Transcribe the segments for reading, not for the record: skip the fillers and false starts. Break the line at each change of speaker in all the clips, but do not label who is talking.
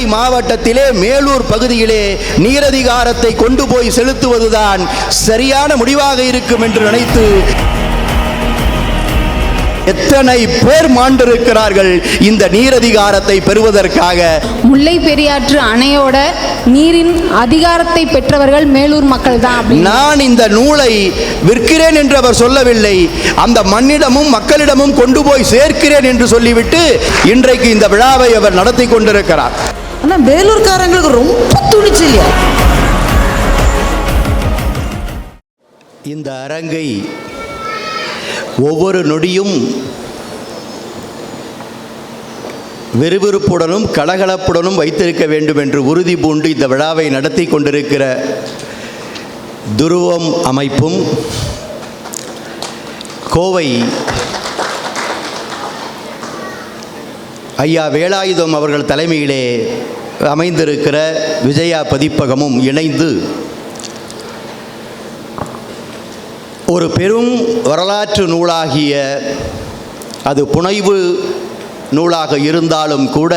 மதுரை மாவட்டத்திலே மேலூர் பகுதியிலே நீரதிகாரத்தை கொண்டு போய் செலுத்துவதுதான் சரியான முடிவாக இருக்கும் என்று நினைத்து எத்தனை பேர் மாண்டிருக்கிறார்கள் இந்த நீரதிகாரத்தை பெறுவதற்காக.
முல்லை பெரியாற்று அணையோட நீரின் அதிகாரத்தை பெற்றவர்கள் மேலூர் மக்கள் தான்.
நான் இந்த நூலை விற்கிறேன் என்று அவர் சொல்லவில்லை, அந்த மண்ணிடமும் மக்களிடமும் கொண்டு போய் சேர்க்கிறேன் என்று சொல்லிவிட்டு இன்றைக்கு இந்த விழாவை அவர் நடத்தி கொண்டிருக்கிறார்.
ஆனால் வேலூர்காரங்களுக்கு ரொம்ப துணிச்சல்.
இந்த அரங்கை ஒவ்வொரு நொடியும் விறுவிறுப்புடனும் கலகலப்புடனும் வைத்திருக்க வேண்டும் என்று உறுதி பூண்டு இந்த விழாவை நடத்தி கொண்டிருக்கிற துருவம் அமைப்பும் கோவை ஐயா வேலாயுதம் அவர்கள் தலைமையிலே அமைந்திருக்கிற விஜயா பதிப்பகமும் இணைந்து ஒரு பெரும் வரலாற்று நூலாகிய அது புனைவு நூலாக இருந்தாலும் கூட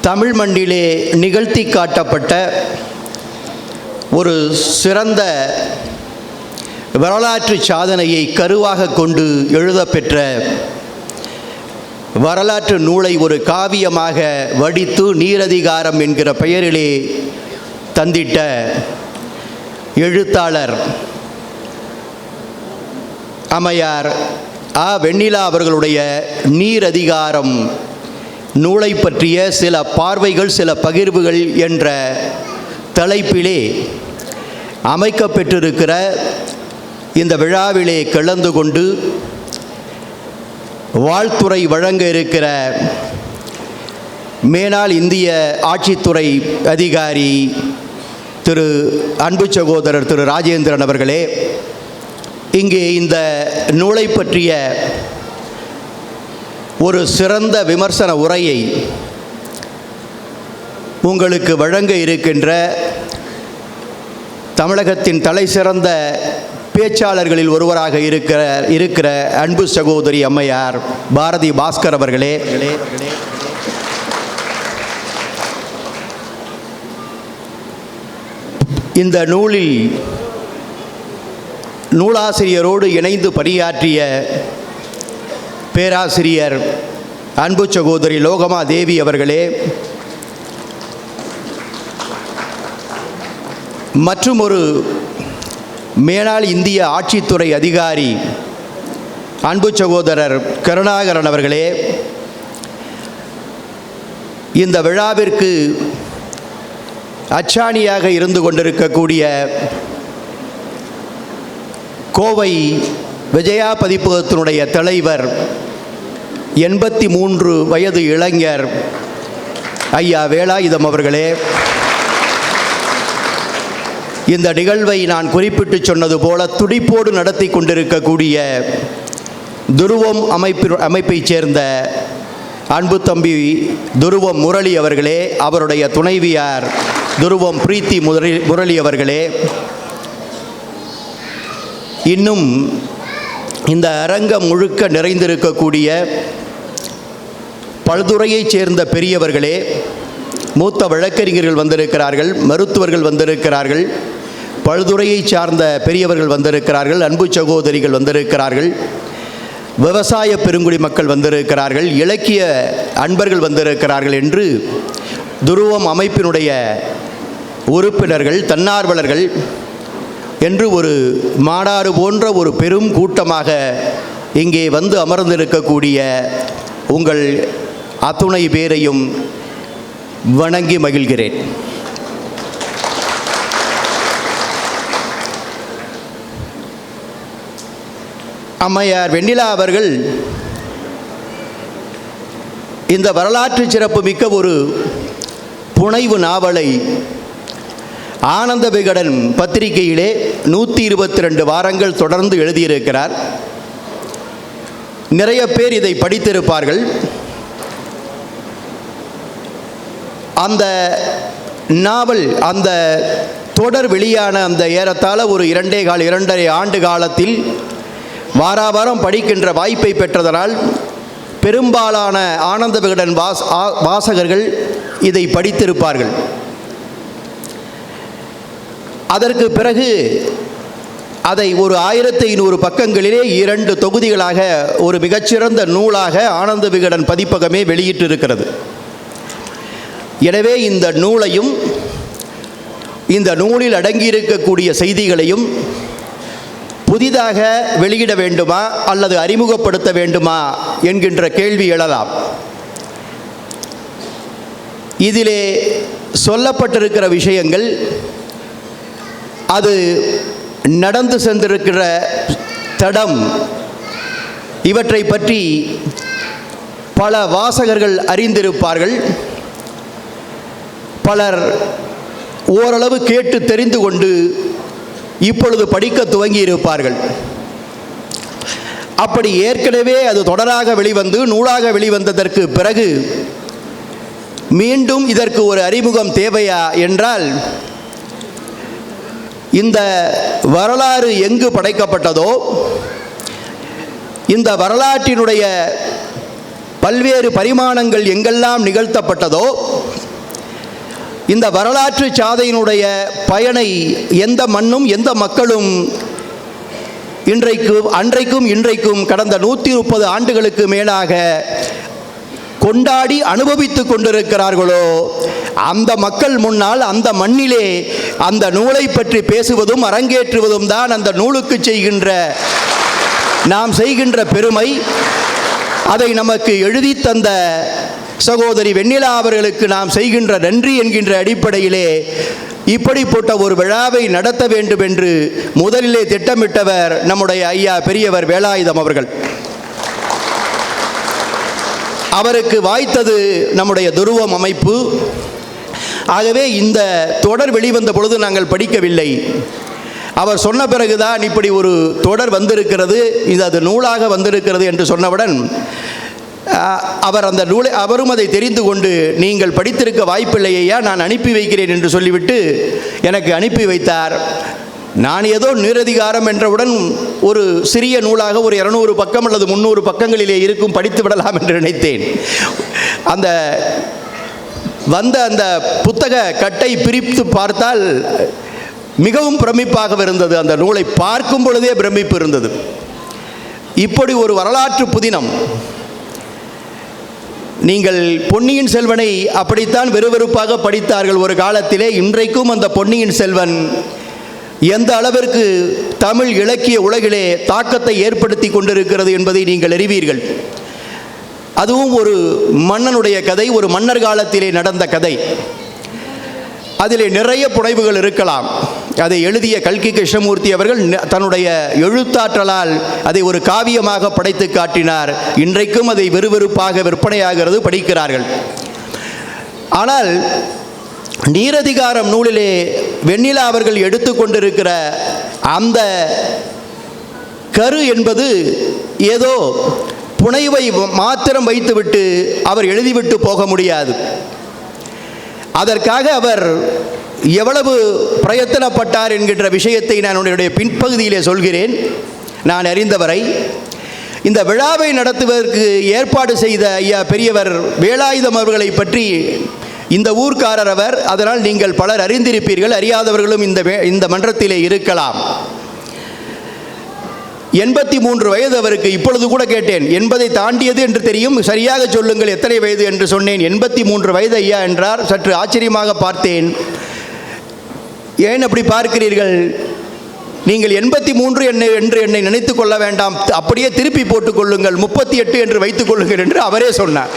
தமிழ் மண்ணிலே நிகழ்த்தி காட்டப்பட்ட ஒரு சிறந்த வரலாற்று சாதனையை கருவாக கொண்டு எழுதப்பெற்ற வரலாற்று நூலை ஒரு காவியமாக வடித்து நீரதிகாரம் என்கிற பெயரிலே தந்திட்ட எழுத்தாளர் அம்மையார் ஆ. வெண்ணிலா அவர்களுடைய நீரதிகாரம் நூலை பற்றிய சில பார்வைகள், சில பகிர்வுகள் என்ற தலைப்பிலே அமைக்கப்பெற்றிருக்கிற இந்த விழாவிலே கலந்து கொண்டு வாழ்த்துறை வழங்க இருக்கிற மேனாள் இந்திய ஆட்சித்துறை அதிகாரி திரு அன்பு சகோதரர் திரு ராஜேந்திரன் அவர்களே, இங்கே இந்த நூலை பற்றிய ஒரு சிறந்த விமர்சன உரையை உங்களுக்கு வழங்க இருக்கின்ற தமிழகத்தின் தலை சிறந்த பேச்சாளர்களில் ஒருவராக இருக்கிற அன்பு சகோதரி அம்மையார் பாரதி பாஸ்கர் அவர்களே, இந்த நூலில் நூலாசிரியரோடு இணைந்து பணியாற்றிய பேராசிரியர் அன்பு சகோதரி லோகமா தேவி அவர்களே, மற்றும் ஒரு மேனாள் இந்திய ஆட்சித்துறை அதிகாரி அன்பு சகோதரர் கருணாகரன் அவர்களே, இந்த விழாவிற்கு அச்சாணியாக இருந்து கொண்டிருக்கக்கூடிய கோவை விஜயா பதிப்பகத்தினுடைய தலைவர் 83 வயது இளைஞர் ஐயா வேலாயுதம் அவர்களே, இந்த நிகழ்வை நான் குறிப்பிட்டு சொன்னது போல துடிப்போடு நடத்தி கொண்டிருக்கக்கூடிய துருவம் அமைப்பைச் சேர்ந்த அன்பு தம்பி துருவம் முரளி அவர்களே, அவருடைய துணைவியார் துருவம் பிரீத்தி முரளி அவர்களே, இன்னும் இந்த அரங்கம் முழுக்க நிறைந்திருக்கக்கூடிய பல்துறையைச் சேர்ந்த பெரியவர்களே, மூத்த வழக்கறிஞர்கள் வந்திருக்கிறார்கள், மருத்துவர்கள் வந்திருக்கிறார்கள், பல்துறையை சார்ந்த பெரியவர்கள் வந்திருக்கிறார்கள், அன்பு சகோதரிகள் வந்திருக்கிறார்கள், விவசாய பெருங்குடி மக்கள் வந்திருக்கிறார்கள், இலக்கிய அன்பர்கள் வந்திருக்கிறார்கள் என்று துருவம் அமைப்பினுடைய உறுப்பினர்கள், தன்னார்வலர்கள் என்று ஒரு மாநாடு போன்ற ஒரு பெரும் கூட்டமாக இங்கே வந்து அமர்ந்திருக்கக்கூடிய உங்கள் அத்துணை பேரையும் வணங்கி மகிழ்கிறேன். அம்மையார் வெண்ணிலா அவர்கள் இந்த வரலாற்று சிறப்பு மிக்க ஒரு புனைவு நாவலை ஆனந்த விகடன் பத்திரிகையிலே 122 வாரங்கள் தொடர்ந்து எழுதியிருக்கிறார். நிறைய பேர் இதை படித்திருப்பார்கள். அந்த நாவல், அந்த தொடர் வெளியான அந்த ஏறத்தாழ ஒரு 2.5 ஆண்டு காலத்தில் வாராவாரம் படிக்கின்ற வாய்ப்பை பெற்றதனால் பெரும்பாலான ஆனந்த விகடன் வாசகர்கள் இதை படித்திருப்பார்கள். அதற்கு பிறகு அதை ஒரு 1500 பக்கங்களிலே 2 தொகுதிகளாக ஒரு மிகச்சிறந்த நூலாக ஆனந்த விகடன் பதிப்பகமே வெளியிட்டிருக்கிறது. எனவே இந்த நூலையும் இந்த நூலில் அடங்கியிருக்கக்கூடிய செய்திகளையும் புதிதாக வெளியிட வேண்டுமா அல்லது அறிமுகப்படுத்த வேண்டுமா என்கின்ற கேள்வி எழலாம். இதிலே சொல்லப்பட்டிருக்கிற விஷயங்கள், அது நடந்து சென்றிருக்கிற தடம், இவற்றை பற்றி பல வாசகர்கள் அறிந்திருப்பார்கள். பலர் ஓரளவு கேட்டு தெரிந்து கொண்டு இப்பொழுது படிக்க துவங்கி இருப்பார்கள். அப்படி ஏற்கனவே அது தொடராக வெளிவந்து நூலாக வெளிவந்ததற்கு பிறகு மீண்டும் இதற்கு ஒரு அறிமுகம் தேவையா என்றால், இந்த வரலாறு எங்கு படைக்கப்பட்டதோ, இந்த வரலாற்றினுடைய பல்வேறு பரிமாணங்கள் எங்கெல்லாம் நிகழ்த்தப்பட்டதோ, இந்த வரலாற்று சாதையினுடைய பயனை எந்த மண்ணும் எந்த மக்களும் அன்றைக்கும் இன்றைக்கும் கடந்த 130 ஆண்டுகளுக்கு மேலாக கொண்டாடி அனுபவித்துக் கொண்டிருக்கிறார்களோ, அந்த மக்கள் முன்னால் அந்த மண்ணிலே அந்த நூலை பற்றி பேசுவதும் அரங்கேற்றுவதும் தான் அந்த நூலுக்கு நாம் செய்கின்ற பெருமை. அதை நமக்கு எழுதி தந்த சகோதரி வெண்ணிலா அவர்களுக்கு நாம் செய்கின்ற நன்றி என்கின்ற அடிப்படையிலே இப்படிப்பட்ட ஒரு விழாவை நடத்த வேண்டும் என்று முதலிலே திட்டமிட்டவர் நம்முடைய ஐயா பெரியவர் வேலாயுதம் அவர்கள். அவருக்கு வாய்த்தது நம்முடைய துருவம் அமைப்பு. ஆகவே இந்த தொடர் வெளிவந்த பொழுது நாங்கள் படிக்கவில்லை. அவர் சொன்ன பிறகுதான் இப்படி ஒரு தொடர் வந்திருக்கிறது, இது அது நூலாக வந்திருக்கிறது என்று சொன்னவுடன் அவர் அந்த நூலை அவரும் அதை தெரிந்து கொண்டு, நீங்கள் படித்திருக்க வாய்ப்பில்லையா, நான் அனுப்பி வைக்கிறேன் என்று சொல்லிவிட்டு எனக்கு அனுப்பி வைத்தார். நான் ஏதோ நீரதிகாரம் என்றவுடன் ஒரு சிறிய நூலாக ஒரு 200 பக்கம் அல்லது 300 பக்கங்களிலே இருக்கும், படித்து விடலாம் என்று நினைத்தேன். அந்த வந்த அந்த புத்தக கட்டை பிரித்து பார்த்தால் மிகவும் பிரமிப்பாக இருந்தது. அந்த நூலை பார்க்கும் பொழுதே பிரமிப்பு இருந்தது. இப்படி ஒரு வரலாற்று புதினம். நீங்கள் பொன்னியின் செல்வனை அப்படித்தான் வெறுவெறுப்பாக படித்தார்கள் ஒரு காலத்திலே. இன்றைக்கும் அந்த பொன்னியின் செல்வன் எந்த அளவிற்கு தமிழ் இலக்கிய உலகிலே தாக்கத்தை ஏற்படுத்தி கொண்டிருக்கிறது என்பதை நீங்கள் அறிவீர்கள். அதுவும் ஒரு மன்னனுடைய கதை, ஒரு மன்னர் காலத்திலே நடந்த கதை. அதிலே நிறைய புனைவுகள் இருக்கலாம். அதை எழுதிய கல்கி கிருஷ்ணமூர்த்தி அவர்கள் தன்னுடைய எழுத்தாற்றலால் அதை ஒரு காவியமாக படைத்து காட்டினார். இன்றைக்கும் அதை வெறுவெறுப்பாக விற்பனையாகிறது, படிக்கிறார்கள். ஆனால் நீரதிகாரம் நூலிலே வெண்ணிலா அவர்கள் எடுத்துக்கொண்டிருக்கிற அந்த கரு என்பது ஏதோ புனைவை மாத்திரம் வைத்துவிட்டு அவர் எழுதிவிட்டு போக முடியாது. அதற்காக அவர் எவ்வளவு பிரயத்தனப்பட்டார் என்கின்ற விஷயத்தை நான் உன்னுடைய பின்பகுதியிலே சொல்கிறேன். நான் அறிந்தவரை இந்த விழாவை நடத்துவதற்கு ஏற்பாடு செய்த ஐயா பெரியவர் வேலாயுதம் அவர்களை பற்றி இந்த ஊர்க்காரர் அவர். அதனால் நீங்கள் பலர் அறிந்திருப்பீர்கள், அறியாதவர்களும் இந்த மன்றத்திலே இருக்கலாம். 83 வயது அவருக்கு. இப்பொழுது கூட கேட்டேன், 80 தாண்டியது என்று தெரியும், சரியாக சொல்லுங்கள் எத்தனை வயது என்று சொன்னேன். 83 வயது ஐயா என்றார். சற்று ஆச்சரியமாக பார்த்தேன். ஏன் அப்படி பார்க்கிறீர்கள்? நீங்கள் 83 என்று என்னை நினைத்து கொள்ள வேண்டாம், அப்படியே திருப்பி போட்டுக் கொள்ளுங்கள், 38 என்று வைத்துக் கொள்ளுங்கள் என்று அவரே சொன்னார்.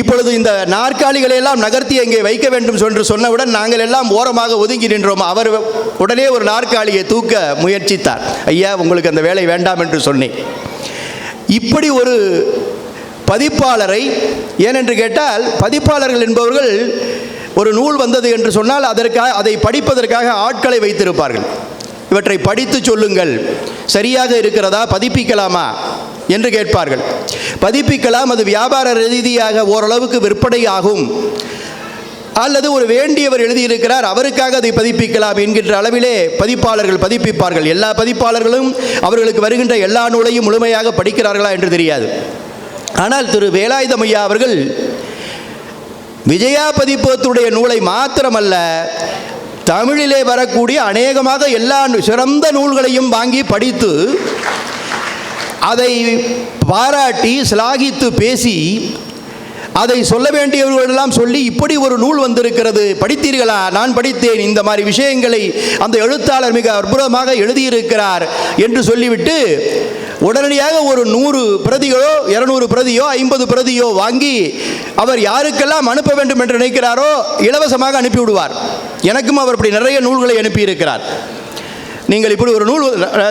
இப்பொழுது இந்த நாற்காலிகளை எல்லாம் நகர்த்தி அங்கே வைக்க வேண்டும் என்று சொன்னவுடன் நாங்கள் எல்லாம் ஓரமாக ஒதுங்கி நின்றோம். அவர் உடனே ஒரு நாற்காலியை தூக்க முயற்சித்தார். ஐயா, உங்களுக்கு அந்த வேலை வேண்டாம் என்று சொன்னேன். இப்படி ஒரு பதிப்பாளரை, ஏனென்று கேட்டால் பதிப்பாளர்கள் என்பவர்கள் ஒரு நூல் வந்தது என்று சொன்னால் அதை படிப்பதற்காக ஆட்களை வைத்திருப்பார்கள். இவற்றை படித்து சொல்லுங்கள், சரியாக இருக்கிறதா, பதிப்பிக்கலாமா என்று கேட்பார்கள். பதிப்பிக்கலாம், அது வியாபார ரீதியாக ஓரளவுக்கு விற்பனை ஆகும். அல்லது ஒரு வேண்டியவர் எழுதியிருக்கிறார் அவருக்காக அதை பதிப்பிக்கலாம் என்கின்ற அளவிலே பதிப்பாளர்கள் பதிப்பிப்பார்கள். எல்லா பதிப்பாளர்களும் அவர்களுக்கு வருகின்ற எல்லா நூலையும் முழுமையாக படிக்கிறார்களா என்று தெரியாது. ஆனால் திரு வேலாயுதம் ஐயா அவர்கள் விஜயா பதிப்பகத்துடைய நூலை மாத்திரமல்ல, தமிழிலே வரக்கூடிய அநேகமாக எல்லா சிறந்த நூல்களையும் வாங்கி படித்து அதை பாராட்டி சிலாகித்து பேசி அதை சொல்ல வேண்டியவர்களெல்லாம் சொல்லி, இப்படி ஒரு நூல் வந்திருக்கிறது, படித்தீர்களா? நான் படித்தேன், இந்த மாதிரி விஷயங்களை அந்த எழுத்தாளர் மிக அற்புதமாக எழுதியிருக்கிறார் என்று சொல்லிவிட்டு உடனடியாக ஒரு 100 பிரதிகளோ 200 பிரதியோ 50 பிரதியோ வாங்கி அவர் யாருக்கெல்லாம் அனுப்ப வேண்டும் என்று நினைக்கிறாரோ இலவசமாக அனுப்பிவிடுவார். எனக்கும் அவர் இப்படி நிறைய நூல்களை அனுப்பியிருக்கிறார். நீங்கள் இப்படி ஒரு நூல்,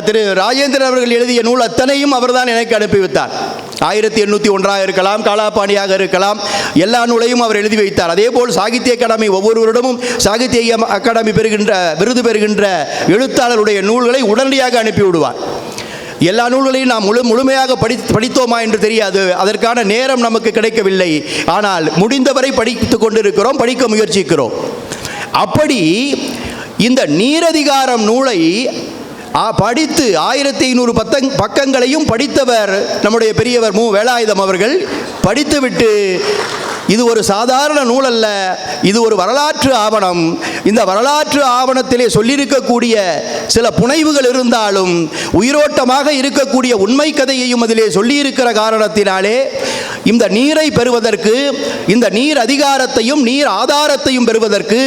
திரு ராஜேந்திரன் அவர்கள் எழுதிய நூல் அத்தனையும் அவர்தான் எனக்கு அனுப்பி வைத்தார். 1801 இருக்கலாம், காலாபாணியாக இருக்கலாம், எல்லா நூலையும் அவர் எழுதி வைத்தார். அதேபோல் சாகித்ய அகாடமி ஒவ்வொரு வருடமும் சாகித்ய அகாடமி விருது பெறுகின்ற எழுத்தாளருடைய நூல்களை உடனடியாக அனுப்பிவிடுவார். எல்லா நூல்களையும் நாம் முழுமையாக படித்தோமா என்று தெரியாது, அதற்கான நேரம் நமக்கு கிடைக்கவில்லை. ஆனால் முடிந்தவரை படித்து கொண்டிருக்கிறோம், படிக்க முயற்சிக்கிறோம். அப்படி இந்த நீரதிகாரம் நூலை படித்து 1500 பக்கங்களையும் படித்தவர் நம்முடைய பெரியவர் மு. வேலாயுதம் அவர்கள். படித்துவிட்டு இது ஒரு சாதாரண நூல் அல்ல, இது ஒரு வரலாற்று ஆவணம். இந்த வரலாற்று ஆவணத்திலே சொல்லியிருக்கக்கூடிய சில புனைவுகள் இருந்தாலும் உயிரோட்டமாக இருக்கக்கூடிய உண்மை கதையையும் அதிலே சொல்லியிருக்கிற காரணத்தினாலே இந்த நீரை பெறுவதற்கு, இந்த நீர் அதிகாரத்தையும் நீர் ஆதாரத்தையும் பெறுவதற்கு,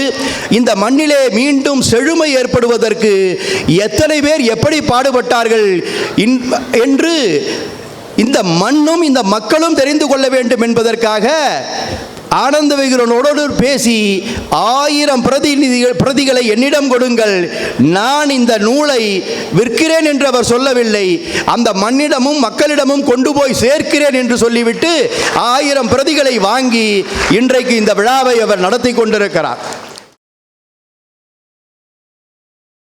இந்த மண்ணிலே மீண்டும் செழுமை ஏற்படுவதற்கு எத்தனை பேர் எப்படி பாடுபட்டார்கள் என்று இந்த மண்ணும் இந்த மக்களும் தெரிந்து கொள்ள வேண்டும் என்பதற்காக ஆனந்த விகடனோடு பேசி 1000 பிரதிகளை என்னிடம் கொடுங்கள், நான் இந்த நூலை விற்கிறேன் என்று அவர் சொல்லவில்லை, அந்த மண்ணிடமும் மக்களிடமும் கொண்டு போய் சேர்க்கிறேன் என்று சொல்லிவிட்டு 1000 பிரதிகளை வாங்கி இன்றைக்கு இந்த விழாவை அவர் நடத்தி கொண்டிருக்கிறார்.